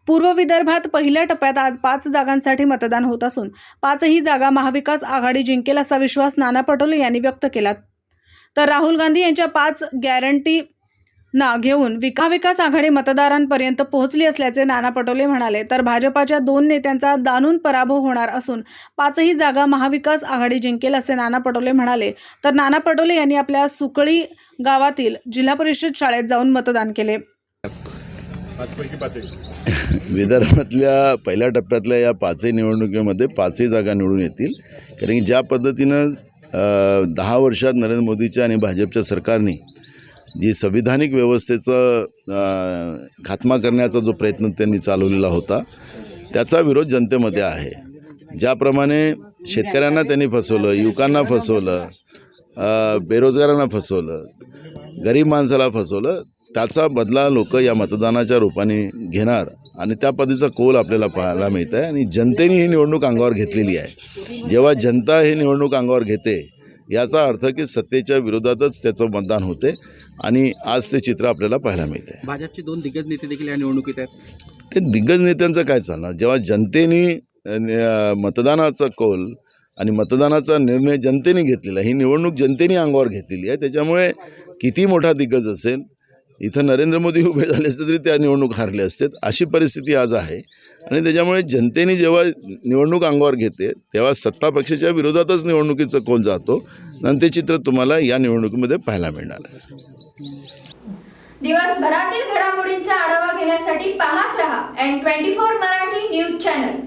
पूर्व विदर्भात पहिल्या टप्प्यात आज 5 जागांसाठी मतदान होत असून 5ही जागा महाविकास आघाडी जिंकेल असा विश्वास नाना पटोले यांनी व्यक्त केला। तर राहुल गांधी यांच्या 5 गॅरंटी ना घेऊन महाविकास आघाडी मतदारांपर्यंत पोहोचली असल्याचे नाना पटोले म्हणाले। तर भाजपाच्या 2 नेत्यांचा दानून पराभव होणार असून 5ही जागा महाविकास आघाडी जिंकेल असे नाना पटोले म्हणाले। तर नाना पटोले यांनी आपल्या सुकळी गावातील जिल्हा परिषद शाळेत जाऊन मतदान केले। विदर्भातल्या पहिल्या टप्प्यातल्या या 5ही निवडणुकीमध्ये 5ही जागा निवडून येतील, कारण की ज्या पद्धतीनं 10 वर्षात नरेंद्र मोदीच्या आणि भाजपच्या सरकारने जी संविधानिक व्यवस्थेचा खात्मा करण्याचा जो प्रयत्न त्यांनी चालवलेला होता त्याचा विरोध जनतेमध्ये आहे। ज्याप्रमाणे शेतकऱ्यांना त्यांनी फसवलं, युवकांना फसवलं, बेरोजगारांना फसवलं, गरीब माणसाला फसवलं, त्याचा बदला लोक या मतदानाच्या रूपाने घेणार आणि त्या पद्धतीचा कौल आपल्याला पाहायला मिळत आहे। आणि जनतेने ही निवडणूक अंगावर घेतलेली आहे। जेव्हा जनता ही निवडणूक अंगावर घेते याचा अर्थ की सत्तेच्या विरोधातच त्याचं मतदान होते आणि आज ते चित्र आपल्याला पाहायला मिळते। भाजपचे 2 दिग्गज नेते देखील या निवडणुकीत आहेत। ते दिग्गज नेत्यांचं काय चालणार, जेव्हा जनतेने मतदानाचा कौल आणि मतदानाचा निर्णय जनतेने घेतलेला, ही निवडणूक जनतेने अंगावर घेतलेली आहे। त्याच्यामुळे किती मोठा दिग्गज असेल, इथं नरेंद्र मोदी उभे झाले असते तरी त्या निवडणूक हारले असते, अशी परिस्थिती आज आहे। आणि त्याच्यामुळे जनतेने जेव्हा निवडणूक अंगावर घेते तेव्हा सत्ता पक्षाच्या विरोधातच निवडणुकीचा कौल जातो आणि ते चित्र तुम्हाला या निवडणुकीमध्ये पाहायला मिळणार आहे। दिवसभरातील घडामोडींचा आढावा घेण्यासाठी पाहत रहा N24 मराठी न्यूज चॅनल।